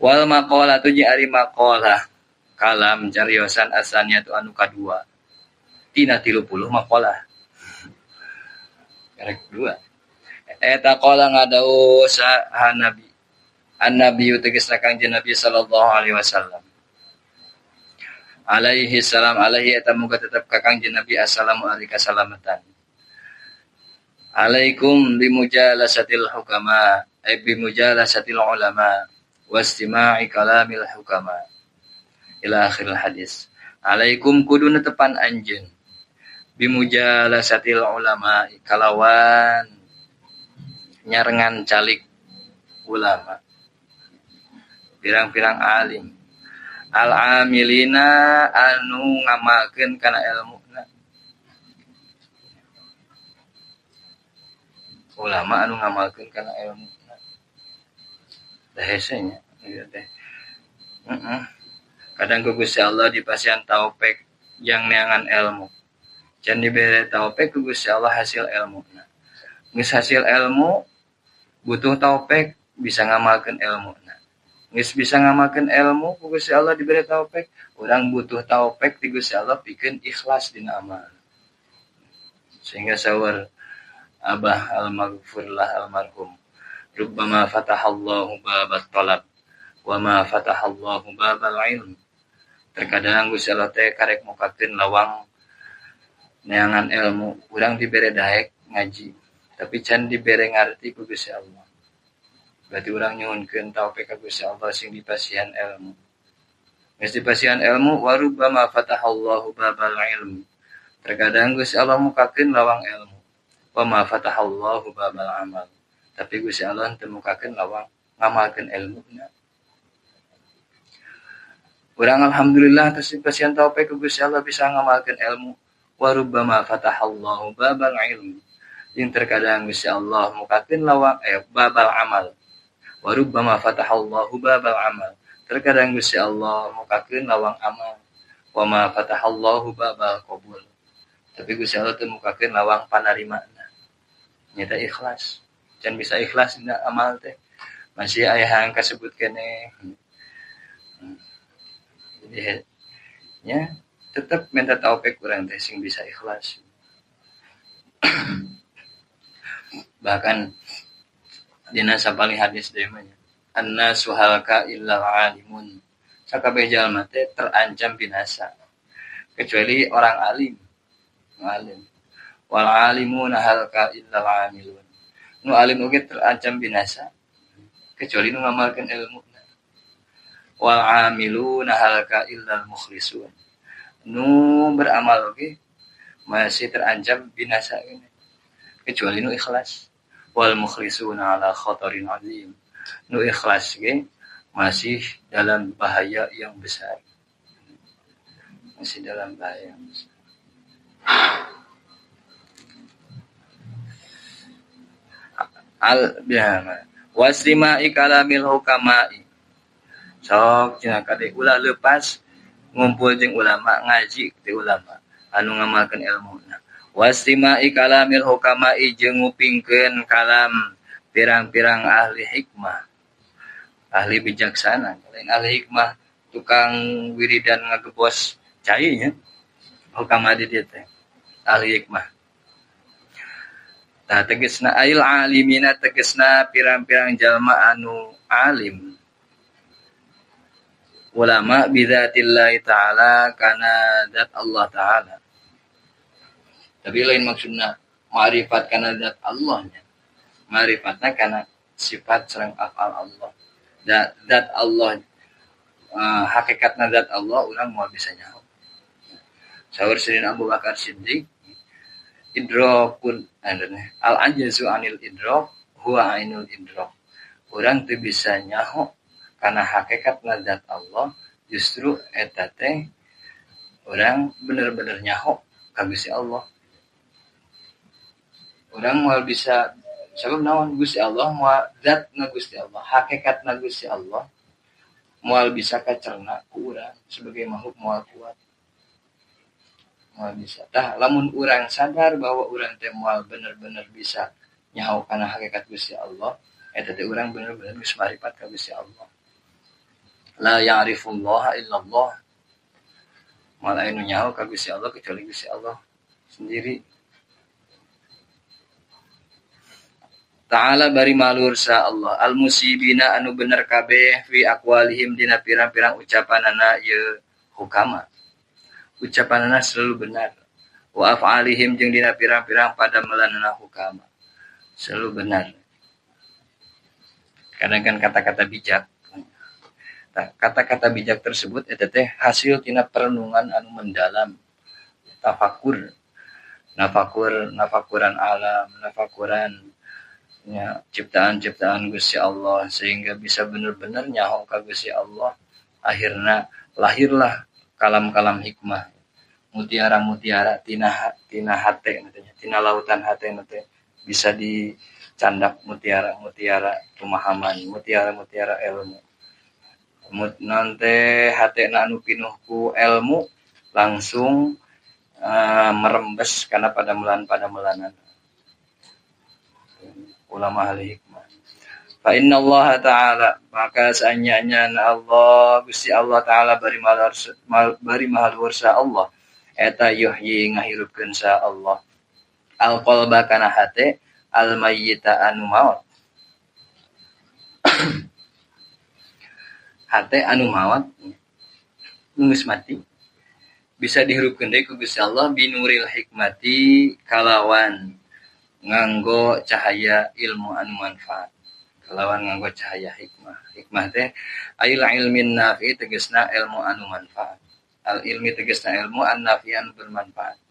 Wal maqalah tu jeung ari maqalah kalam cariosan asalnya tu anu kadua tina 30 maqalah karek dua eta qala ngadau sa nabi an-nabi tegasna kanjeng Nabi sallallahu alaihi wasallam alaihi salam alaihi eta muga tetep ka kanjeng Nabi assalamu alaikum kasalamatan alaikum bimujalasatil hukama bimujalasatil ulama wastima'i kalamil hukama ila akhiril hadis. Alaikum kudu netepan anjeun bimujalasatil ulama kalawan nyarengan calik ulama pirang-pirang alim al-amilina anu ngamalkeun kana ilmuna ulama anu ngamalkeun kana ilmuna da hesenya ieu teh kadang Gusti Allah dipasihan taufik yang neangan ilmu can dibere taufik Gusti Allah hasil ilmuna geus hasil ilmu butuh taufik bisa ngamalkeun ilmuna geus bisa ngamalkeun ilmu Gusti Allah diberi taufik urang butuh taufik ti Gusti Allah pikeun ikhlas dina amal sehingga saur Abah al-Maghfurlah almarhum rubbama fatahallahu babat talab wa ma fatahallahu babal ilm terkadang Gusti Allah teh karek mukakeun lawang neangan ilmu urang dibere daek ngaji tapi can dibere ngarti ku Gusti Allah berarti urang nyuhunkeun taufik ka Gusti Allah sing dipasihan ilmu geus dipasihan ilmu warubbama fatahallahu babal ilm terkadang Gusti Allah mukakeun lawang ilmu wa ma fatahallahu babal amal tapi Gusti Allah teu mukakeun lawang ngamalkeun ilmuna urang alhamdulillah tos dipasihan taufik ku Gusti Allah bisa ngamalkeun ilmu warubbama fatahallahu babal ilm yang terkadang Gusti Allah mukakeun lawang babal amal warubbama fatahallahu babal amal terkadang Gusti Allah mukakeun lawang amal wa ma fatahallahu babal qabul tapi Gusti Allah teu mukakeun lawang panarimana nyata ikhlas can bisa ikhlas dina amal teh masih aya hang kasebut keneh jadi nya tetap minta taufik urang teh sing bisa ikhlas bahkan dina sapali hadis deui mah annasu halaka illal alimun sakabeh jalma teh terancam binasa kecuali orang alim wal alimuna halaka illal amilun nu alim oge terancam binasa kecuali nu ngamalkeun ilmu wal amiluna halaka illal mukhlisun nu beramal oge masih terancam binasa ini kecuali nu ikhlas wal mukhlisuna ala khatarin azim nu ikhlas ge masih dalam bahaya yang besar al-bihama waslima'i kalamil hukama'i sok cenah kade ulah leupas ngumpul jeung ulama ngaji ti ulama anu ngamalkeun ilmuna waslima'i kalamil hukama'i jeung ngupingkeun kalam pirang-pirang ahli hikmah ahli bijaksana lain ahli hikmah tukang wiridan ngagebos cai nya hukama di dieu teh ahli hikmah tah tegasna ail alimina tegasna pirang-pirang jalma anu alim ulama bidzatillahi ta'ala kana zat Allah ta'ala tapi lain maksudna ma'rifat kana zat Allah nya ma'rifatna kana sifat sareng afal Allah zat Allah hakikatna zat Allah urang moal bisa nyaho saur Sayyidina Abu Bakar Siddiq idrakun al-ajazu anil idrak huwa ainul idrak urang teu bisa nyaho kana hakikatna zat Allah justru eta teh urang bener-bener nyaho ka Gusti Allah urang moal bisa sabab naon Gusti Allah moal zatna Gusti Allah hakikatna Gusti Allah moal bisa kacerna ku urang sebagai makhluk moal kuat moal bisa tah lamun urang sadar bahwa urang teh moal bener-bener bisa nyaho kana hakikat Gusti Allah eta teh urang bener-bener geus marifat ka Gusti Allah la ya'rifullaha illallah. Malah anu nyaho ka Gusti Allah kecuali Gusti Allah sendiri. Ta'ala bari malur sa Allah al musibina anu bener kabeh fi aqwalihim dina pirang-pirang ucapanana ye hukama. Ucapanana selalu benar. Wa af'alihim jeung dina pirang-pirang pada melanana hukama. Selalu benar. Kadang kan kata-kata bijak. Kata-kata bijak tersebut eta teh hasil tina perenungan anu mendalam. Nafakuran alam, nafakuran ya, ciptaan-ciptaan Gusti Allah sehingga bisa benar-benar nyaho ka Gusti Allah. Akhirna lahirlah kalam-kalam hikmah. Mutiara-mutiara tina hate katanya, tina lautan hate teh bisa dicandak mutiara-mutiara pemahaman, mutiara-mutiara ilmu. Nante hatena anu pinuh ku ilmu langsung merembes karena pada melanan ulama ahli hikmah. Fa inna Allah ta'ala maka saanyanya Allah Gusti Allah ta'ala bari mahal warsa Allah eta yuhyi ngahirupkeun sa Allah al qalba kana hate al mayyita anu maut. Hate anu maut geus mati bisa dihirupkeun deui ku Gusti Allah binuril hikmati kalawan nganggo cahaya ilmu anu manfaat. Kalawan nganggo cahaya hikmah. Hikmah teh ail ilmin nafi tegasna ilmu anu manfaat. Al ilmi tegasna ilmu an nafi anu bermanfaat.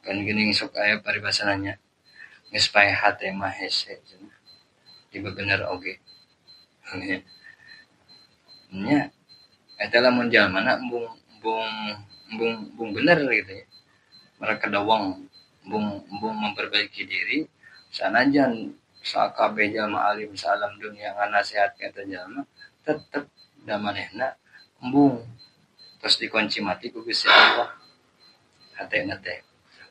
Kan geuning sok aya paribasananya. Geus pae hate mah hese. Tiba bener oge. Nya eta lamun jalmana embung bener gitu ya. Mereka dawang embung memperbaiki diri sanajan sakabeh jalma alim salam dunia nganasihat eta jalma tetep da manehna embung terus dikunci mati ku Gusti Allah hatena teh.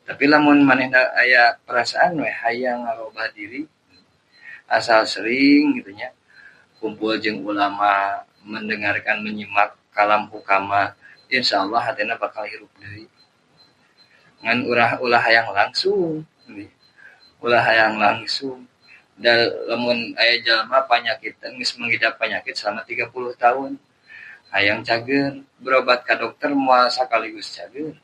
Tapi lamun manehna aya perasaan we hayang ngarobah diri asal sering gitu nya kumpul jeung ulama mendengarkan menyimak kalam hukama insyaallah hatena bakal hirup deui ngan ulah hayang langsung ulah hayang langsung dan lamun aya jalma panyakitan geus mengidap penyakit selama 30 tahun hayang cager berobat ka dokter moal sakaligus cager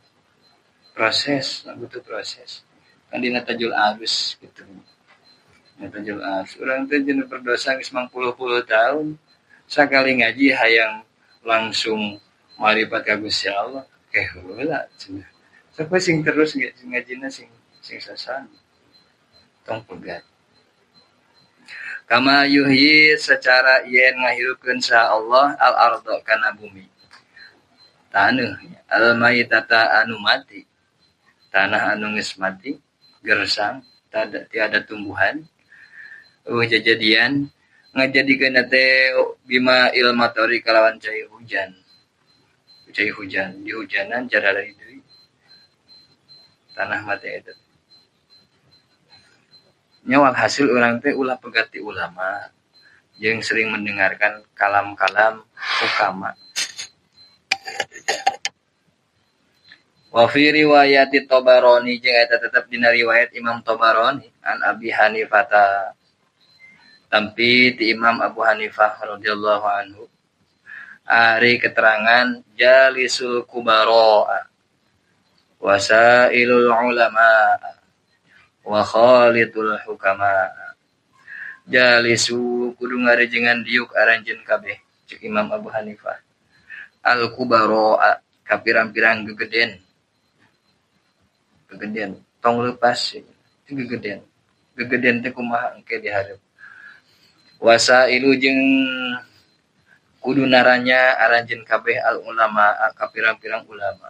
proses butuh proses kan dina tajul arus gitu. Tajul arus urang teh jeuna berdosa geus 50 tahun sakali ngaji hayang langsung marifat ka Gusti Allah heula cenah. Sok sing terus ngajina sing sasan tong pegat. Kama yuhyi secara yen ngahirupkeun sa Allah al ardo kana bumi. Taneuh al maitata anu mati. Tanah anu geus mati gersang tiada tumbuhan. Jajadian ngajadikeun teh bima ilmatori kalawan cai hujan. Cai hujan di hujanan cara dari deui. Tanah mati eta. Nyawal hasil urang teh ulah pegati ulama jeung sering mendengarkan kalam-kalam hukama. Wa fi riwayati Tabarani jeung eta tetep dina riwayat Imam Tabarani an Abi Hanifah tampi ti Imam Abu Hanifah radhiyallahu anhu ari keterangan jalisul kubara wasailul ulama wa khalitul hukama jalisu kudu ngarejengan diuk aranjeun kabeh cek Imam Abu Hanifah al kubara kapirang-pirang gegeden tong leupas gegeden teh kumaha engke dihareup wasailu jeung kudu naranya aranjeun kabeh al ulama kapirang-pirang ulama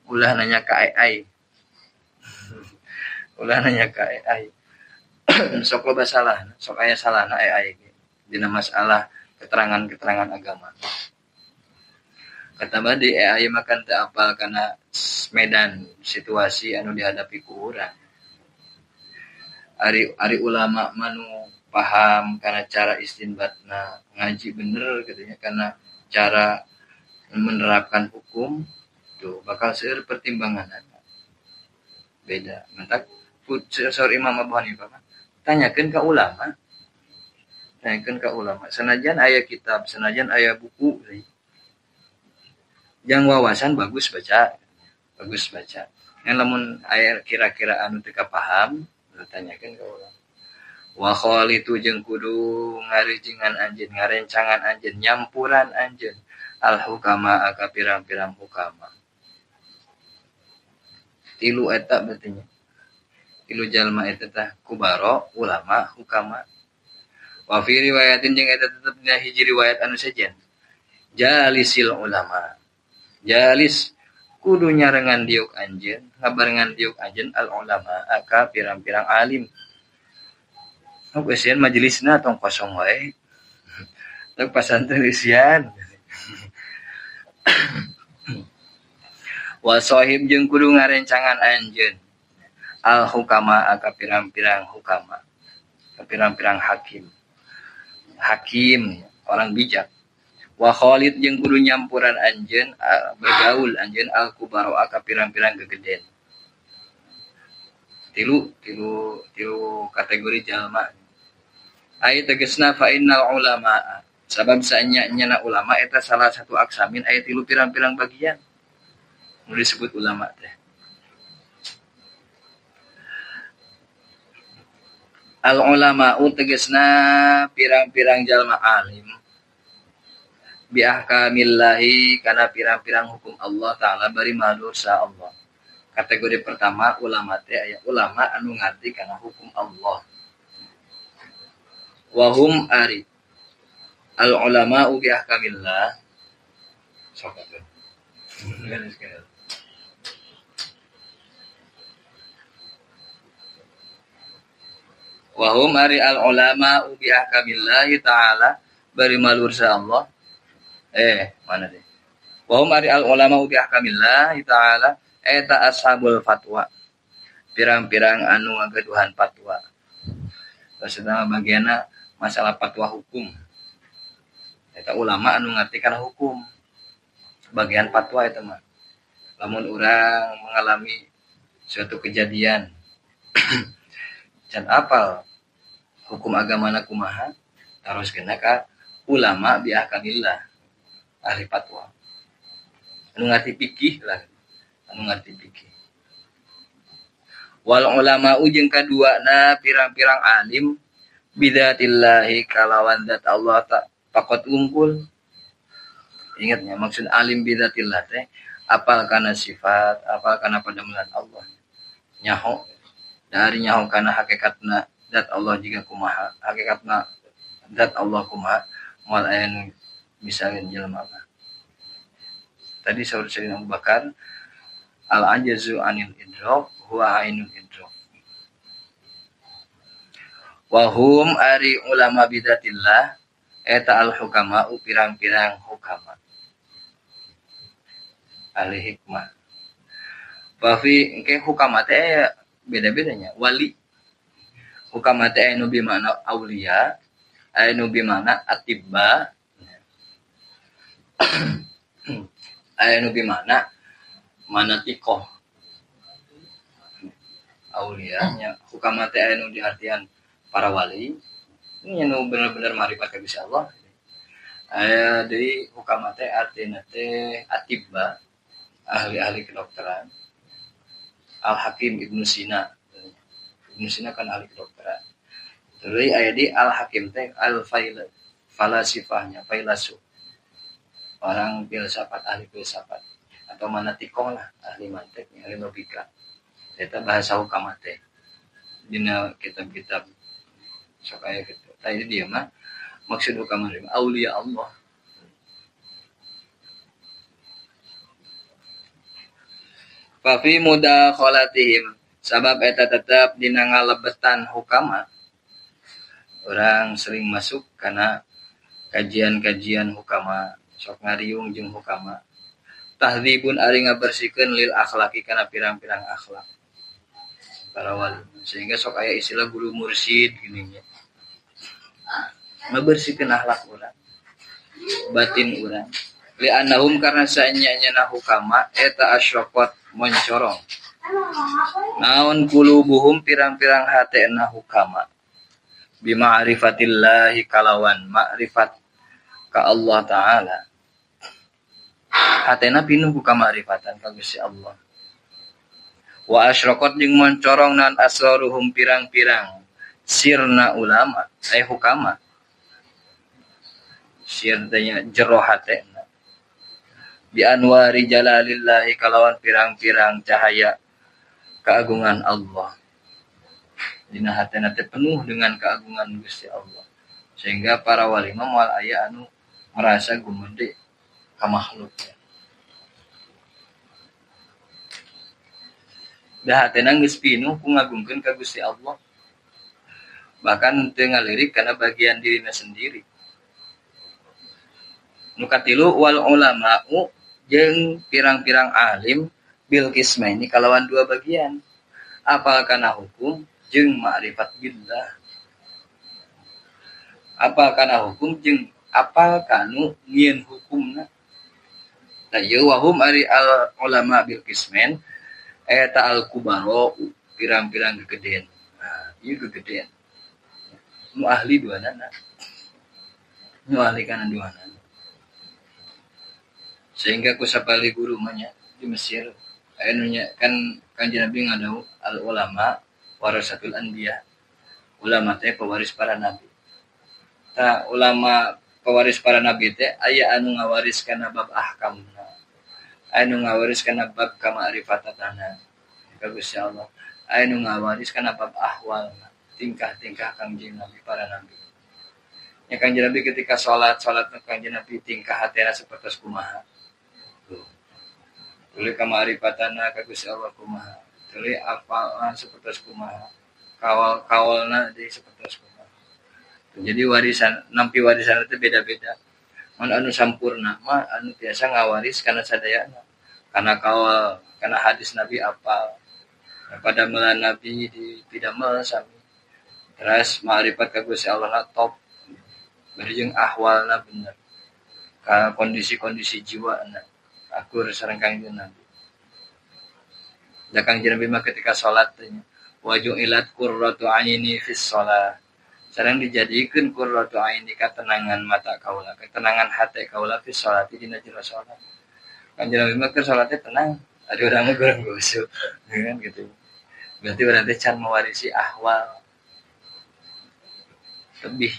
ulah nanya ka ai ulah nanya ka ai sok loba salah sok aya salahna ai dina masalah keterangan-keterangan agama kata bade ai makan teu apal kana medan situasi anu dihadapi ku urang ari ulama manu paham karena cara istinbatna ngaji bener katanya karena cara menerapkan hukum tuh bakal seueur pertimbangan beda mentak sor Imam Abu Hanifah tanyakeun ka ulama senajan aya kitab senajan aya buku yang wawasan bagus baca yang lamun aya kira-kira anu teu kapaham tanyakeun ka ulama wa khalitu jeung kudu ngarijingan anjeun ngarencangan anjeun nyampuran anjeun al hukama ka pirang-pirang hukama tilu eta berarti tilu jalma eta tah kubaro ulama hukama wa fi riwayatin jeung eta tetep dina hiji riwayat anu sejen jalisil ulama jalis kudu nyarengan diuk anjeun ngabarengan diuk anjeun al ulama ka pirang-pirang alim geus majelisna tong kosong wae tong pasantren isian wa sahib jeung kudu ngarencangan anjeun al hukama ka pirang-pirang hukama ka pirang-pirang hakim orang bijak wa khalid jeung kudu nyampuran anjeun bergaul anjeun al kubaro ka pirang-pirang gegeden tilu kategori jalma aya tegasna fa innal ulama sabab saenya ulama eta salah satu aksamin aya tilu pirang-pirang bagian nu disebut ulama teh al ulama tegasna pirang-pirang jalma alim bi ahkamillahi kana pirang-pirang hukum Allah taala bari madosa Allah. Kategori pertama ulama teh aya ulama anu ngarti kana hukum Allah. Wa hum ari al ulama bi ahkamillah sok atuh. Wahum ari al ulama bi ahkamillahi ta'ala bari malursa Allah mana deh wahum ari al ulama bi ahkamillahi ta'ala eta ashabul fatwa pirang-pirang anu ngagaduhan fatwa maksudna bagianna masalah fatwa hukum eta ulama anu ngarti kana hukum bagian fatwa eta mah lamun urang mengalami suatu kejadian can apal hukum agamana kumaha taroskeun ka ulama bi ahkamillah ahli fatwa anu ngarti fikih lah anu ngarti fikih wal ulama jeung kaduana pirang-pirang alim bidatillahi kalawan zat Allah tak pakot unggul ingatnya maksud alim bidatillah teh apal kana sifat apal kana padamulan Allah nyaho dari nyaho kana hakikatna zat Allah juga kumaha hakikatna zat Allah kumaha moal aya nu misalkeun jelema tadi saur Sayyidina Abu Bakar al ajazu anil idrak huwa ainul idrak wa hum ari ulama bidatillah eta al hukama pirang-pirang hukama ahli hikmah wa fi engke hukama teh beda-bedanya wali hukama teh anu bi makna aulia anu bi makna atibba anu bi makna manatikoh aulia nya hukama teh anu di artian para wali ini anu bener-bener marifat ka Gusti Allah aya deui hukama teh artina teh atibba ahli-ahli kedokteran Al-Hakim Ibnu Sina kan ahli kedokteran. Terus aya di Al-Hakim teh falasifahnya, failasuf. Orang filsafat ahli filsafat atau manatikoh lah, ahli mantek, ahli logika. Eta bahasa hukama teh. Dina kitab-kitab sok aya kitu. Tadi dia mah maksud hukama aulia Allah. Fafi mudakhalatihim sabab eta tetap dina ngalebetan hukama orang sering masuk karena kajian-kajian hukama sok ngariung jeung hukama tahdzibun ari ngabersikeun lil akhlaqi kana pirang-pirang akhlak para wali sehingga sok aya istilah guru mursyid gini nya Membersihkan akhlak urang, batin urang. Li annahum karena sanyanya hukama eta asyaqat mencorong. Naon qulubuhum pirang-pirang hatena hukama. Bima'rifatillahi kalawan ma'rifat ka Allah Ta'ala. Hatena pinuh ku kamarifatan ka Gusti Allah. Wa asyraqat jeung mencorong nan asraruhum pirang-pirang sirna ulama ay hukama. Sir tanya jero hatena. Bi anwari jalalillahi kalawan pirang-pirang cahaya keagungan Allah. Dina hatena teh penuh dengan keagungan Gusti Allah. Sehingga para wali mah moal aya anu merasa gumede ka makhluk. Da hatena geus pinuh ku ngagungkeun ka Gusti Allah. Bahkan teu ngalirik kana bagian dirina sendiri. Nu katilu wal ulama'u jeung pirang-pirang alim bil qismaini kalawan dua bagian. Apal kana hukum jeung ma'rifat billah. Apal kana hukum jeung apal kanu nyieun hukumna. Da ieu wahum ari al ulama bil qismain eta al kubaro pirang-pirang gegeden. Nah, ieu gegeden. Nu ahli duanana. Nu ahli kana duanana. Sehingga ku sapali guru manya di Mesir anunya kan Kanjeng Nabi ngadau al ulama warasatul anbiya. Ulama teh pewaris para nabi. Tah ulama pewaris para nabi teh aya anu ngawaris kana bab ahkamna. Anu ngawaris kana bab kama'rifatatana. Ka Gusti Allah. Anu ngawaris kana bab ahwalna, tingkah-tingkah Kanjeng Nabi para nabi. Ya Kanjeng Nabi ketika salat Kanjeng Nabi tingkah hatena sapertos kumaha. Tuluy kamarifatana ka Gusti Allah kumaha. Tuluy apalan sapertos kumaha. Kawal-kawalna deui sapertos kumaha. Jadi warisan nampi warisan itu beda-beda. Mun anu sampurna mah anu biasa ngawaris kana sadayana. Kana kawal, kana hadis Nabi apal. Pada melan Nabi di pidamel sami. Terus ma'rifat ka Gusti Allah top. Bari jeung ahwalna bener. Ka kondisi-kondisi jiwana. Akur sareng Kanjeng Nabi. Da Kanjeng Nabi mah ketika salat teh waju ilat qurratu aini fis shalah. Sareng dijadikeun qurratu aini katenangan mata kaula, ketenangan hate kaula fis shalati dina jero salat. Kanjeng Nabi mah keur salat teh tenang, ada urang mah goreng gosok. Kan gitu. Berarti urang teh can mewarisi ahwal. Lebih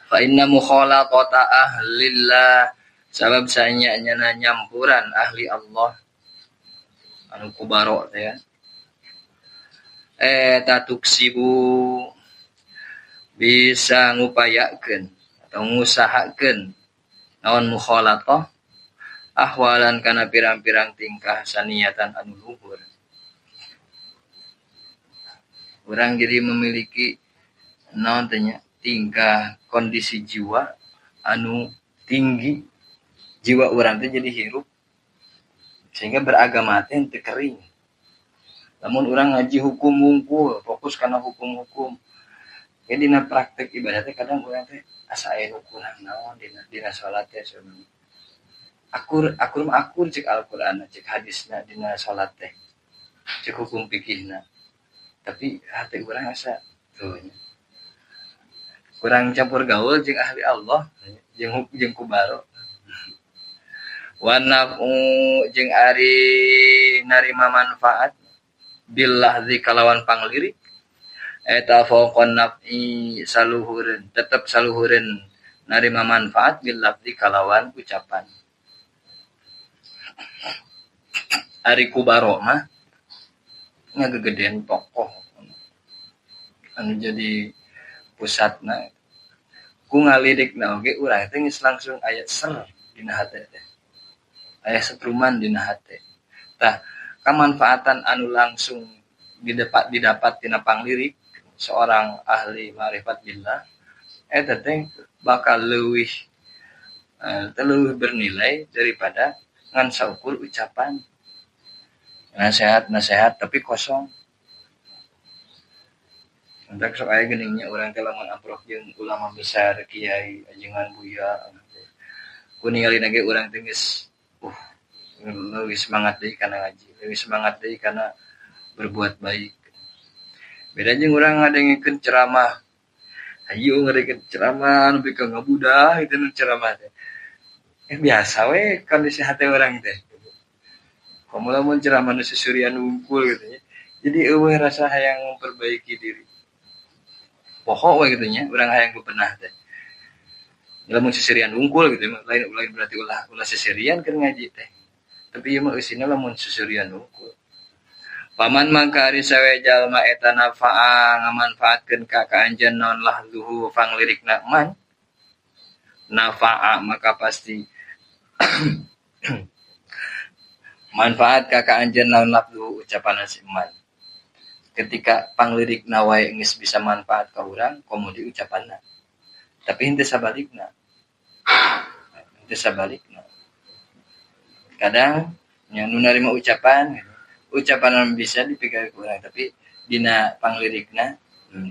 fa inna mukhalaqata ahlillah sabab sanya nyampuran ahli Allah anu kubaro teh ya tatuksibu bisa ngupayakeun atau ngusahakeun naon mukhalaqah ahwalan kana pirang-pirang tingkah saniatan anu luhur. Urang jadi memiliki naon teh nya tingkah kondisi jiwa anu tinggi. Jiwa urang teh jadi hirup sehingga beragama teh teu kering. Lamun urang ngaji hukum wungkul, fokus kana hukum-hukum. Ya dina praktek ibadah teh kadang urang teh asa aya nu kurang naon dina salat teh sebenarnya. Akur cek Al-Qur'an, cek hadisna dina salat teh. Cek hukum fikihna. Tapi hati urang asa tuh. Kurang campur gaul jeung ahli Allah, jeung kubaro. Wa naf'u jeung ari narima manfaat billah kalawan panglirik eta faqon naf'i saluhureun tetep saluhureun narima manfaat billah kalawan ucapan ari kubaro mah ngagegedean tokoh anu jadi pusatna ku ngalirikna oge urang teh geus langsung aya ser dina hate teh. Aya setruman dina hate. Tah, kamanfaatan anu langsung didapat tina panglirik seorang ahli ma'rifat billah eta teh bakal leuwih bernilai daripada ngan saukur ucapan. Nasihat tapi kosong. Untuk sok aya geningnya urang teh lamun amprok jeung ulama besar kiai ajengan buya ku ningali ge urang teh geus leuwih semangat deui kana ngaji, leuwih semangat deui kana berbuat baik. Beda jeung urang ngadengikeun ceramah. Hayu ngadengikeun ceramah nepi ka ngabudah itu nu ceramah teh. Biasa we kondisi hate urang teh. Komo lamun ceramah nu susurian unggul gitu nya. Jadi eueuh rasa hayang memperbaiki diri. Pokok we gitu nya, urang hayang bebenah teh. Lamun susurian unggul gitu lain berarti ulah susurian keur ngaji teh. Tapi ieu mah eusina lamun susurian unggul. Paman mangka ari sawe jalma eta nafa'a ngamanfaatkeun ka kaanjeun naon lahzuhu panglirikna man. Nafa'a maka pasti manfaat ka kaanjeun naon lahzuhu ucapan si man. Ketika panglirikna wae geus bisa manfaat ka urang, komodi ucapanna. Tapi henteu sabalikna. Henteu sabalikna. Kadang nya nu narima ucapan bisa dipikir kurang tapi dina panglirikna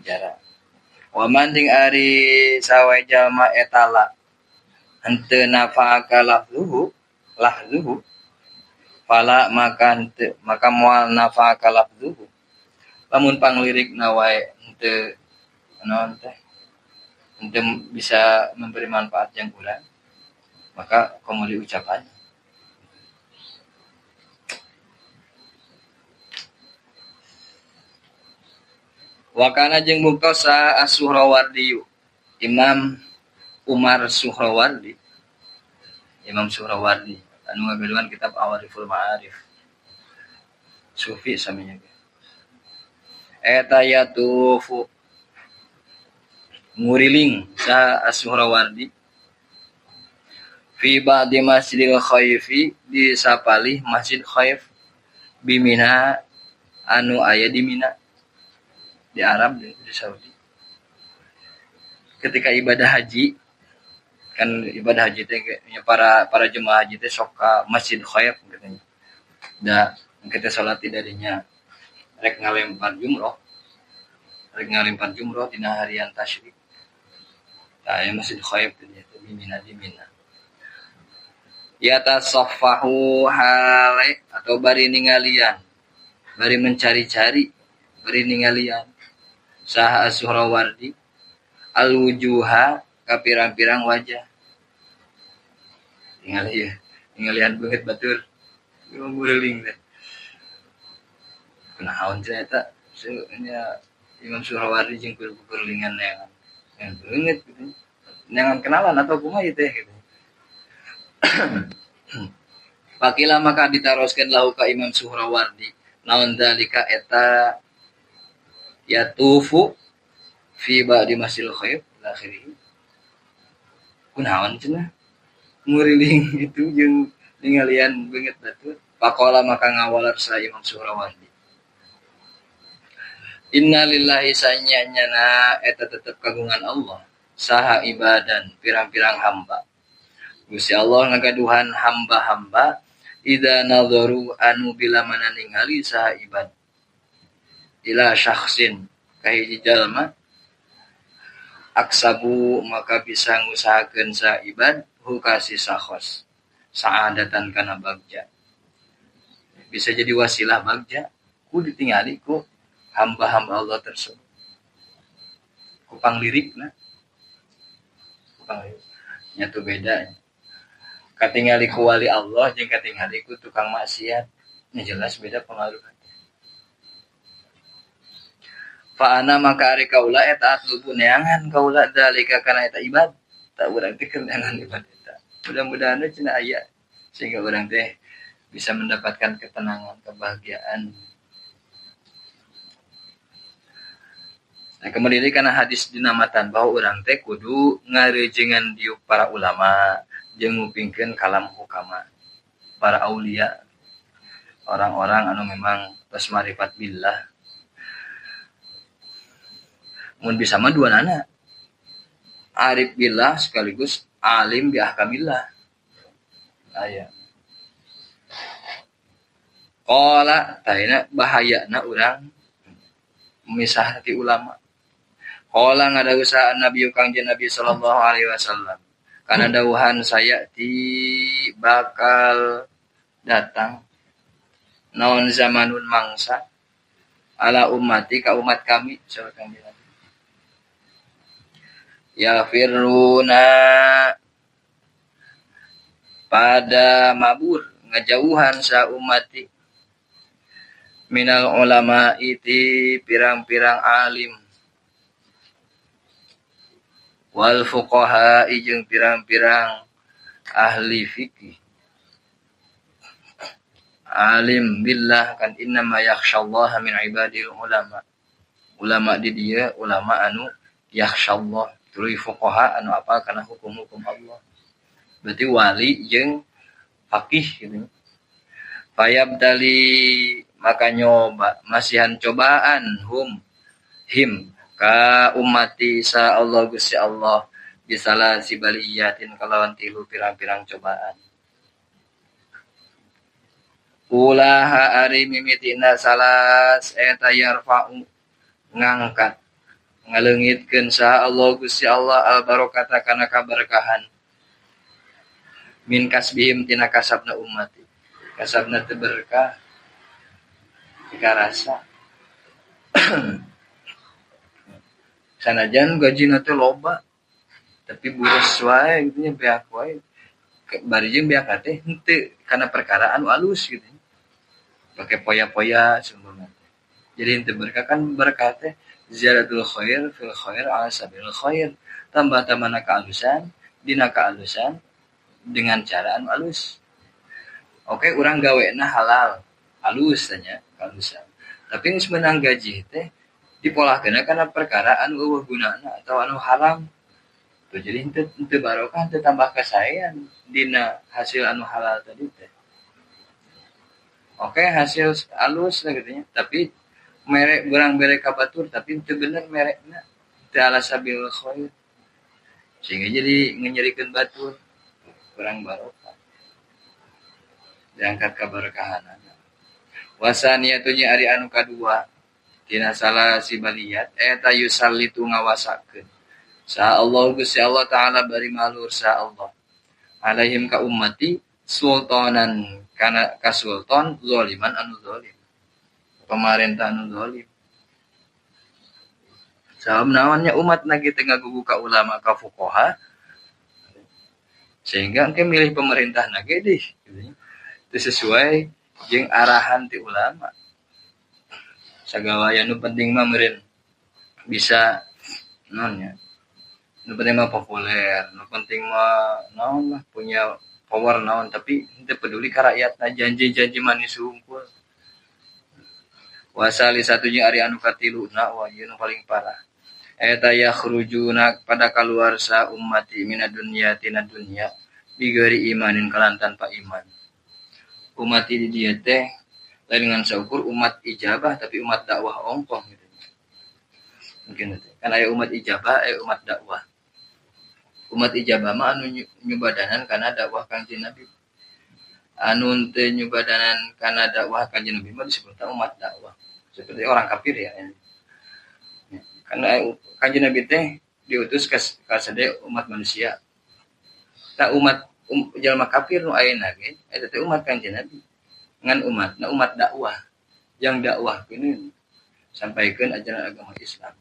jara. Wa manding ari sawe jalma etala henteu nafa'aka lahzuhu fala maka moal nafa'aka lahzuhu lamun panglirikna wae henteu naon teh henteu bisa memberi manfaat yang urang maka komo diucapan. Wakana jeung bungkosa As-Suhrawardi Imam Umar Suhrawardi anu ngabeluan kitab Awariful Ma'arif Sufi saminya eta yatufu nguriling sa As-Suhrawardi fi ba'di Masjidil Khaifi di sapalih Masjid Khaif bimina anu aya di Mina di Arab di Saudi. Ketika ibadah haji kan ibadah haji teh para jemaah haji teh sok ka Masjid Khaif katanya. Da kita salat di darinya rek ngalempar jumroh dina harian tasyrik. Tah Masjid Khaif teh di Mina. Ya tasaffahu hale atau bari ningalian. Bari mencari-cari, bari ningalian. Saha As-Suhrawardi al-wujuha ka pirang-pirang wajah. Tingalian beungeut batur. Ngeureling teh. Kunaon cenah eta? Nya Imam Suhrawardi jeung kuringan neangan. Yang beungeut gitu. Neangan kenalan atau kumaha ieu teh gitu. Pakila maka ditaroskeun lahu ka Imam Suhrawardi naon dalika eta yatufu fi ba'di Masjidil Khaif akhirih. Kunaon cenah? Nguriling itu jeung ningalian beungeut batur. Faqala maka ngawalar sa Imam Suhrawardi. Inna lillahi sanyana eta tetep kagungan Allah. Saha ibadan pirang-pirang hamba. Gusti Allah ngagaduhan hamba-hamba idza nadharu anu bila mana ningali saha ibad. Ila syakhsin kahiji jalma aksabu maka bisa ngusahakeun sa ibad hukasi sakhos saadatan kana bagja bisa jadi wasilah bagja ku ditingali ku hamba-hamba Allah tersebut ku panglirikna nyatu beda katingali ku wali Allah jeung katingali ku tukang maksiat nya jelas beda pengaruhna. Fa ana maka ari kaula eta atlubu neangan kaula dalika kana eta ibad tak urang teh keur neangan ibad eta mudah-mudahan cenah aya sehingga urang teh bisa mendapatkan ketenangan kebahagiaan. Nah kemudian kana hadis dinamatan bahwa urang teh kudu ngareujeungan diuk para ulama jeung ngupingkeun kalam hukama para aulia orang-orang anu memang tos marifat billah. Mun bisa mah duanana. Arif billah sekaligus alim bi ahkamillah. Aya. Qala tayna bahayana urang memisah ti ulama. Qala ngadawuhan Nabi Kangjeng Nabi sallallahu alaihi wasallam. Karena dawuhan saya bakal datang naon zamanun mangsa ala ummati ka umat kami sallallahu Kangjeng Nabi. Ya firuna pada mabur ngajauhan sa umati minal ulama iti pirang-pirang alim wal fuqaha jeung pirang-pirang ahli fikih alim billah kan innama yakhsyallaha min ibadil ulama di dia ulama anu yakhsyallah tuluy fuqaha anu apal kana hukum-hukum Allah berarti wali jeung fakih gitu fayabdali maka nyoba masihan cobaan him ka ummati sa Allah Gusti Allah bisalah si baliyatin kalawan tilu pirang-pirang cobaan ulaha ari mimitina salas eta yarfa'u ngangkat ngaleungitkeun sa Allah Gusti Allah al barokata kana kaberkahan min kasbihim tina kasabna ummati kasabna teu berkah jika rasa sanajan gajina teh loba tapi buros wae gitu nya beak wae bari jeung beak teh henteu kana perkara anu alus gitu pake poya-poya seumpama jadi henteu berkah kan berkah teh ziyadatul khair fil khair ala sabil khair tambah-tambahna kaalusan dina kaalusan dengan cara anu alus oke urang gawena halal alus tanya kaalusan tapi geus meunang gaji teh dipolahkeun kana perkara anu eueuh gunana atau anu haram tuh jadi henteu barokah henteu tambah kasaean dina hasil anu halal tadi teh oke hasil alus lah gitu nya tapi merek urang bere ka batur tapi henteu bener merekna teu ala sabil khair sehingga jadi ngenyerikeun batur kurang barokah diangkat ka berkahanana wasaniyatunya ari anu kadua tina salah si baliyat eta yusallitu ngawasakeun sa Allah Gusti Allah taala bari malur sa Allah alaihim ka ummati sultanan kana ka sultan zaliman anu zalim pemerintah anu zalim sabab naonnya umat nagi teu ngagugu ka ulama ka fuqaha sehingga engke milih pemerintah nage deh teu sesuai jeung arahan ti ulama sagawaya nu penting mah meureun bisa naon nya nu penting mah populer nu penting mah naon lah punya power naon tapi henteu peduli ka rakyatna janji-janji manis hungkul wasali satunya ari anu katiluna wa ieu nu paling parah eta yakhrujuna pada kaluar sa ummati minad dunya tina dunya bigari imanin kalan tanpa iman umat di dia teh lain dengan saukur umat ijabah tapi umat dakwah ongkong gitu mungkin itu kan aya umat ijabah aya umat dakwah umat ijabah mah anu nyubadanan kana dakwah Kangjeng Nabi anu teu nyubadanan kana dakwah Kangjeng Nabi mah disebutna umat dakwah seperti orang kafir ya karena Kangjeng Nabi teh diutus ka sadaya umat manusia ta umat jalma kafir nu ayeuna ge eta teh umat Kangjeng Nabi ngan umat dakwah yang dakwah keun sampaikeun ajaran agama Islam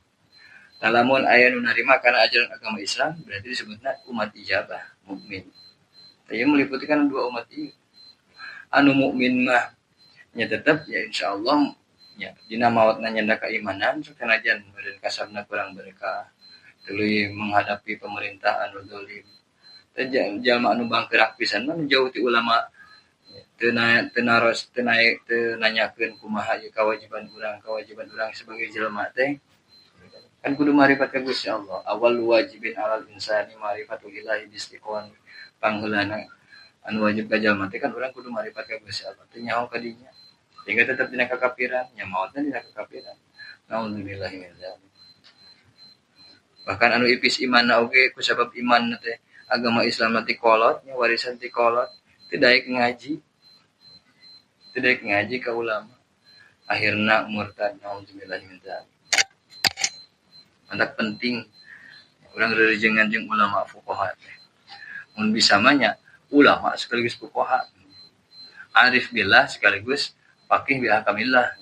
talamun aya nu narima kana ajaran agama Islam berarti disebutna umat ijabah mukmin teh meliputi kana dua umat ieu anu mukmin mah nya tetep ya insyaallah nya dina maotna nyanda keimanan sakanajan meureun kasabna kurang berkah tuluy menghadapi pemerintah anu zalim teh jalma anu bangkerak pisan mah jauh ti ulama teu nanyakeun kumaha ieu kewajiban urang sebagai jelema teh kan kudu marifat ka Gusti Allah awal wajibin alal insani marifatul ilahi bistiqon pangheulana anu wajib ka jalma teh kan urang kudu marifat ka Gusti Allah teu nyaho ka dinya sehingga tetep dina kakafiran nya maotna dina kakafiran naudzubillahi min dzalik bahkan anu ipis imanna oge ku sabab iman teh agama Islam teh kolot nya warisan ti kolot teu daek ngaji ka ulama akhirna murtad naudzubillahi min dzalik mantak penting urang rerejengan jeung ulama fuqaha teh mun bisa mah nya ulama sekaligus fuqaha arif billah sekaligus faqih bi ahkamillah